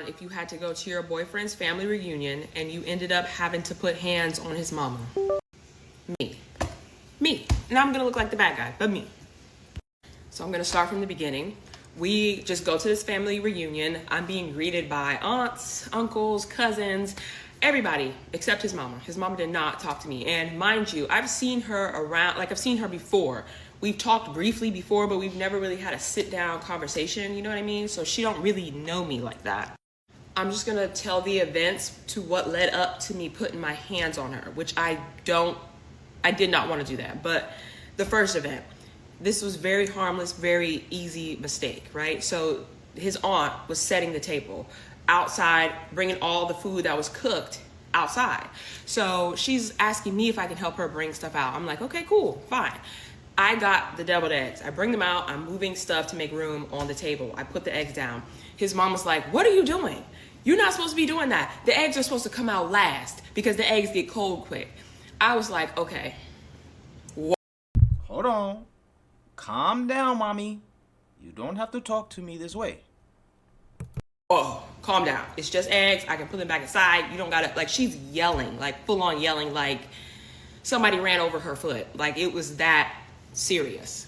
if you had to go to your boyfriend's family reunion and you ended up having to put hands on his mama? Me. And I'm gonna look like the bad guy, but me. So I'm gonna start from the beginning. We just go to this family reunion. I'm being greeted by aunts, uncles, cousins, everybody except his mama. His mama did not talk to me. And mind you, I've seen her around, like I've seen her before. We've talked briefly before, but we've never really had a sit down conversation, you know what I mean? So she don't really know me like that. I'm just gonna tell the events to what led up to me putting my hands on her, which I did not want to do that. But the first event, this was very harmless, very easy mistake, right? So his aunt was setting the table outside, bringing all the food that was cooked outside. So she's asking me if I can help her bring stuff out. I'm like, okay, cool, fine. I got the deviled eggs. I bring them out. I'm moving stuff to make room on the table. I put the eggs down. His mom was like, what are you doing? You're not supposed to be doing that. The eggs are supposed to come out last because the eggs get cold quick. I was like, okay. Hold on. Calm down, mommy. You don't have to talk to me this way. Oh, calm down. It's just eggs. I can put them back inside. You don't gotta, like, she's yelling, like full on yelling, like somebody ran over her foot. Like it was that serious.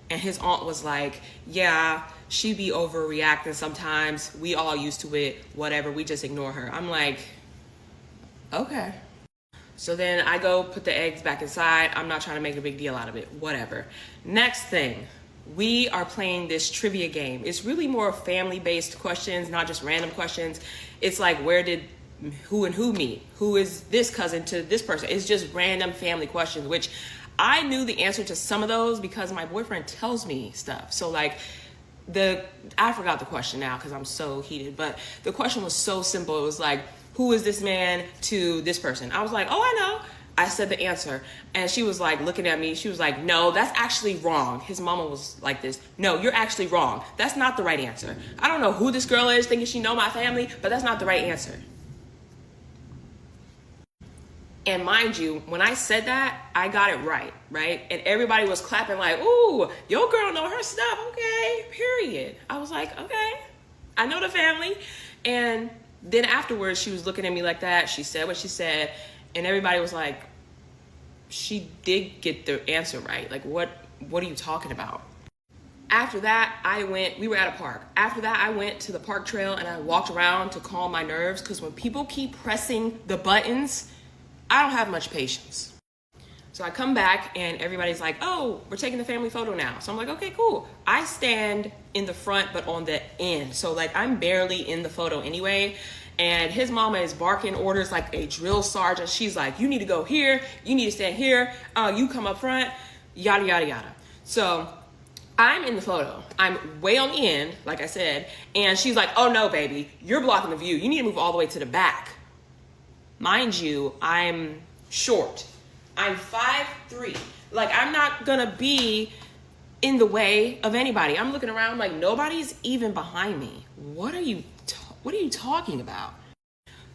And his aunt was like, yeah, she be overreacting sometimes. We all used to it, whatever. We just ignore her. I'm like, okay. So then I go put the eggs back inside. I'm not trying to make a big deal out of it, whatever. Next thing, we are playing this trivia game. It's really more family-based questions, not just random questions. It's like, where did who and who meet? Who is this cousin to this person? It's just random family questions, which I knew the answer to some of those because my boyfriend tells me stuff. So like I forgot the question now because I'm so heated, but the question was so simple. It was like, who is this man to this person? I was like, oh, I know. I said the answer. And she was like looking at me. She was like, no, that's actually wrong. His mama was like this. No, you're actually wrong. That's not the right answer. I don't know who this girl is thinking she know my family, but that's not the right answer. And mind you, when I said that, I got it right? And everybody was clapping like, ooh, your girl know her stuff, okay, period. I was like, okay, I know the family. And then afterwards, she was looking at me like that. She said what she said. And everybody was like, she did get the answer right. Like, what are you talking about? After that, we were at a park. After that, I went to the park trail and I walked around to calm my nerves because when people keep pressing the buttons, I don't have much patience. So I come back and everybody's like, oh, we're taking the family photo now. So I'm like, okay, cool. I stand in the front, but on the end. So like I'm barely in the photo anyway. And his mama is barking orders like a drill sergeant. She's like, you need to go here. You need to stand here. You come up front, yada, yada, yada. So I'm in the photo. I'm way on the end, like I said. And she's like, oh no, baby, you're blocking the view. You need to move all the way to the back. Mind you, I'm short. I'm 5'3". Like, I'm not gonna be in the way of anybody. I'm looking around like nobody's even behind me. What are you talking about?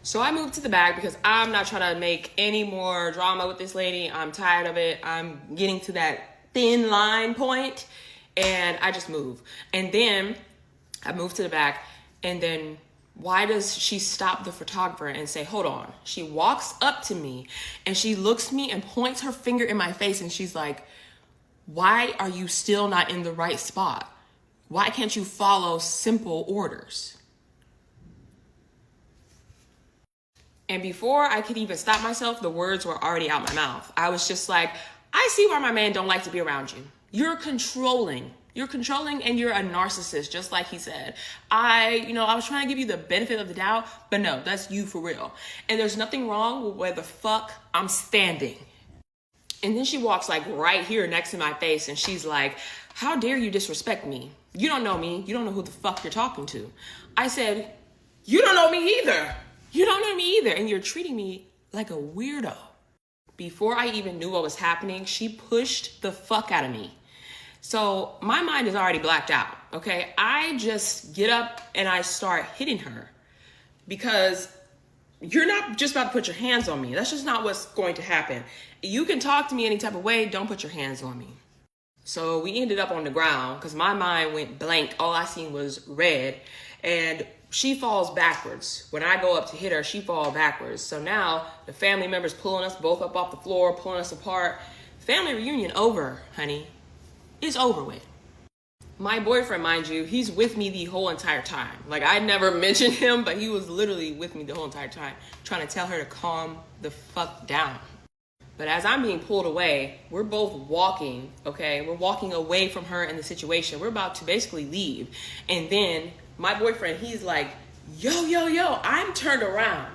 So I moved to the back because I'm not trying to make any more drama with this lady. I'm tired of it. I'm getting to that thin line point, and I just move. And then I moved to the back, and then why does she stop the photographer and say, hold on? She walks up to me and she looks at me and points her finger in my face and she's like, why are you still not in the right spot? Why can't you follow simple orders? And before I could even stop myself, the words were already out my mouth. I was just like, I see why my man don't like to be around you. You're controlling. You're controlling and you're a narcissist, just like he said. I was trying to give you the benefit of the doubt, but no, that's you for real. And there's nothing wrong with where the fuck I'm standing. And then she walks like right here next to my face and she's like, how dare you disrespect me? You don't know me. You don't know who the fuck you're talking to. I said, you don't know me either. You don't know me either. And you're treating me like a weirdo. Before I even knew what was happening, she pushed the fuck out of me. So my mind is already blacked out, okay? I just get up and I start hitting her because you're not just about to put your hands on me. That's just not what's going to happen. You can talk to me any type of way. Don't put your hands on me. So we ended up on the ground because my mind went blank. All I seen was red. And she falls backwards. When I go up to hit her, she falls backwards. So now the family members pulling us both up off the floor, pulling us apart. Family reunion over, honey. It's over with. My boyfriend, mind you, he's with me the whole entire time. Like, I never mentioned him, but he was literally with me the whole entire time, trying to tell her to calm the fuck down. But as I'm being pulled away, we're both walking, okay? We're walking away from her and the situation. We're about to basically leave. And then my boyfriend, he's like, yo, I'm turned around.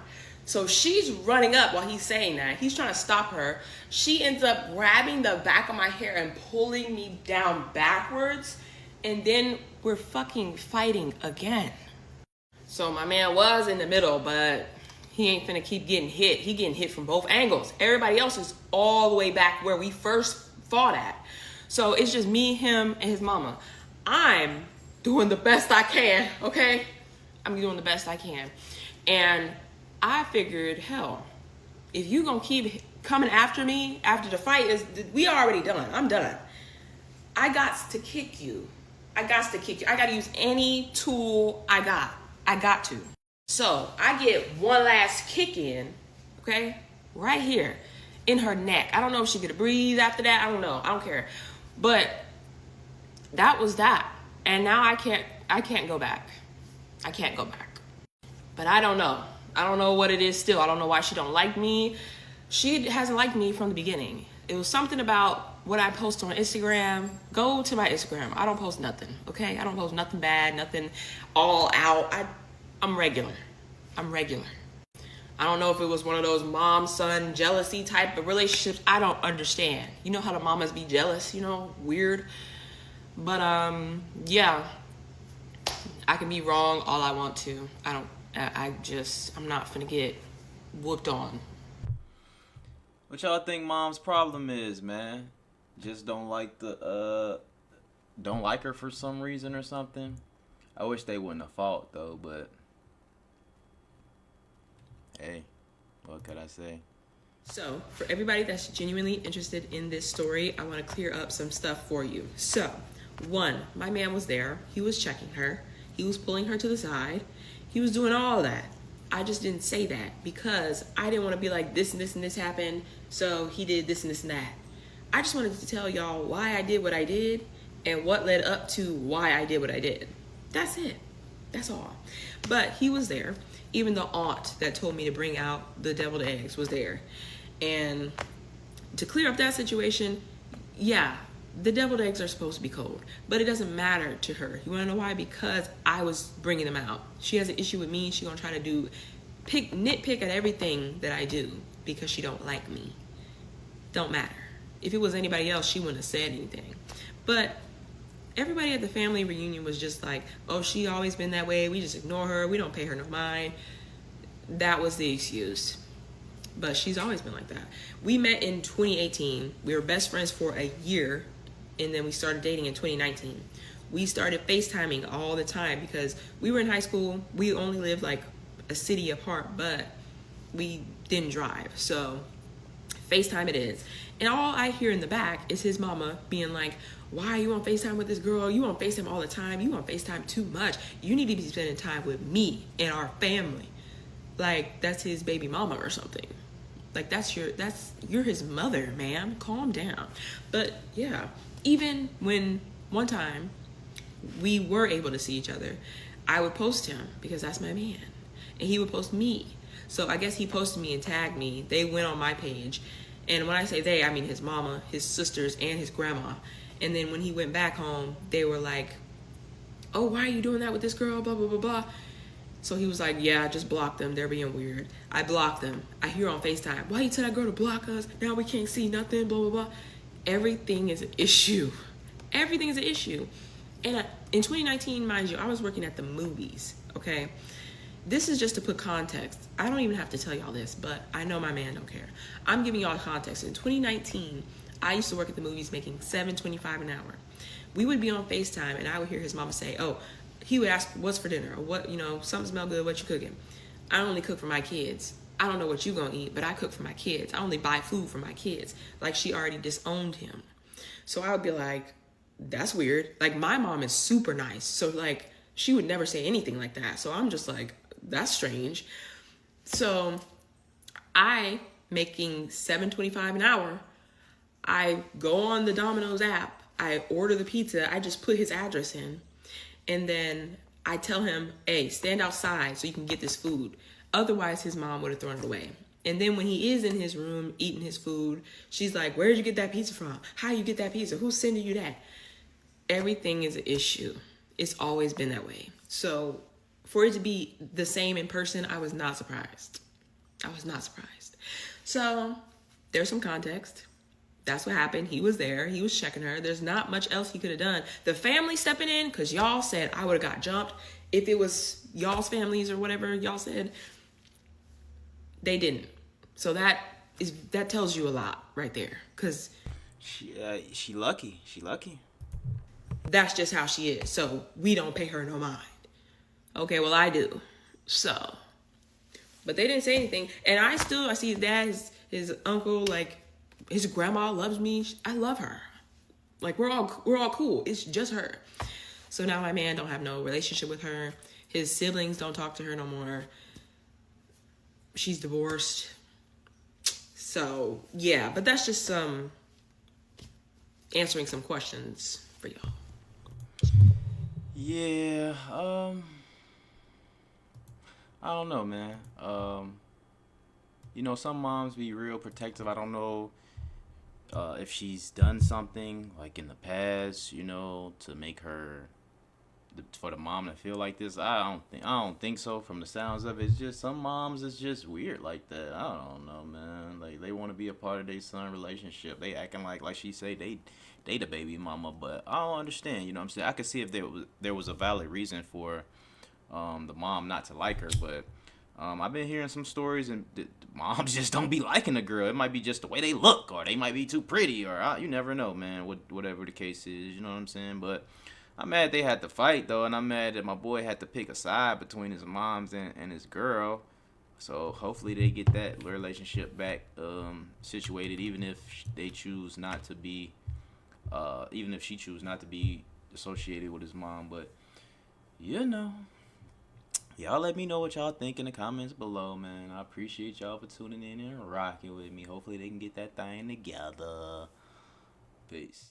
So she's running up while he's saying that. He's trying to stop her. She ends up grabbing the back of my hair and pulling me down backwards. And then we're fucking fighting again. So my man was in the middle, but he ain't finna keep getting hit. He getting hit from both angles. Everybody else is all the way back where we first fought at. So it's just me, him, and his mama. I'm doing the best I can, okay? I'm doing the best I can. And I figured, hell, if you gonna keep coming after me after the fight is, we already done. I'm done. I got to kick you. I got to use any tool I got. I got to. So I get one last kick in, okay? Right here in her neck. I don't know if she could breathe after that. I don't know. I don't care. But that was that. And now I can't go back. I can't go back. But I don't know. I don't know what it is still. I don't know why she don't like me. She hasn't liked me from the beginning. It was something about what I post on Instagram. Go to my Instagram. I don't post nothing, okay? I don't post nothing bad, nothing all out. I'm regular. I don't know if it was one of those mom-son jealousy type of relationships. I don't understand. You know how the mamas be jealous, weird. But yeah, I can be wrong all I want to. I'm not finna get whooped on. What y'all think mom's problem is, man? Just don't like don't like her for some reason or something? I wish they wouldn't have fought though, but hey, what could I say? So, for everybody that's genuinely interested in this story, I want to clear up some stuff for you. So, 1, my man was there. He was checking her. He was pulling her to the side. He was doing all that. I just didn't say that because I didn't want to be like this and this and this happened, so he did this and this and that. I just wanted to tell y'all why I did what I did and what led up to why I did what I did. That's it. That's all. But he was there. Even the aunt that told me to bring out the deviled eggs was there. And to clear up that situation, yeah, the deviled eggs are supposed to be cold, but it doesn't matter to her. You want to know why? Because I was bringing them out. She has an issue with me. She's going to try to nitpick at everything that I do because she don't like me. Don't matter. If it was anybody else, she wouldn't have said anything. But everybody at the family reunion was just like, oh, she always been that way. We just ignore her. We don't pay her no mind. That was the excuse. But she's always been like that. We met in 2018. We were best friends for a year. And then we started dating in 2019. We started FaceTiming all the time because we were in high school. We only lived like a city apart, but we didn't drive. So FaceTime it is. And all I hear in the back is his mama being like, why are you on FaceTime with this girl? You on FaceTime all the time. You on FaceTime too much. You need to be spending time with me and our family. Like, that's his baby mama or something. Like, you're his mother, man. Calm down. But yeah, even when one time we were able to see each other, I would post him because that's my man. And he would post me. So I guess he posted me and tagged me. They went on my page. And when I say they, I mean his mama, his sisters, and his grandma. And then when he went back home, they were like, oh, why are you doing that with this girl? Blah, blah, blah, blah. So he was like, yeah, I just blocked them. They're being weird. I blocked them. I hear on FaceTime, why you tell that girl to block us? Now we can't see nothing, blah, blah, blah. Everything is an issue. Everything is an issue. And in 2019, mind you, I was working at the movies, okay? This is just to put context. I don't even have to tell y'all this, but I know my man don't care. I'm giving y'all context. In 2019, I used to work at the movies making $7.25 an hour. We would be on FaceTime, and I would hear his mama say, oh, he would ask, what's for dinner? Or what, something smell good, what you cooking? I only cook for my kids. I don't know what you gonna eat, but I cook for my kids. I only buy food for my kids. Like, she already disowned him. So I would be like, that's weird. Like, my mom is super nice. So, like, She would never say anything like that. So I'm just like, that's strange. So I, making $7.25 an hour, I go on the Domino's app, I order the pizza, I just put his address in, and then I tell him, hey, stand outside so you can get this food. Otherwise, his mom would have thrown it away. And then when he is in his room eating his food, she's like, where did you get that pizza from? How you get that pizza? Who's sending you that? Everything is an issue. It's always been that way. So for it to be the same in person, I was not surprised. I was not surprised. So there's some context. That's what happened. He was there. He was checking her. There's not much else he could have done. The family stepping in, because y'all said I would have got jumped. If it was y'all's families or whatever y'all said, they didn't. So that tells you a lot right there. Because she lucky. She lucky. That's just how she is. So we don't pay her no mind. Okay, well, I do. So. But they didn't say anything. And I see his dad, his uncle, like, his grandma loves me. I love her. Like, we're all cool. It's just her. So now my man don't have no relationship with her. His siblings don't talk to her no more. She's divorced. So, yeah. But that's just answering some questions for y'all. Yeah, I don't know, man. Some moms be real protective. I don't know if she's done something like in the past, to make her for the mom to feel like this. I don't think so. From the sounds of it, it's just some moms is just weird like that. I don't know, man. Like they want to be a part of their son relationship. They acting like she say they the baby mama, but I don't understand. You know what I'm saying? I could see if there was a valid reason for the mom not to like her, but I've been hearing some stories and the moms just don't be liking the girl. It might be just the way they look, or they might be too pretty, or you never know, man. Whatever the case is, you know what I'm saying? But I'm mad they had to fight though, and I'm mad that my boy had to pick a side between his moms and his girl. So hopefully they get that relationship back situated, even if they choose not to be, even if she choose not to be associated with his mom. But y'all let me know what y'all think in the comments below, man. I appreciate y'all for tuning in and rocking with me. Hopefully they can get that thing together. Peace.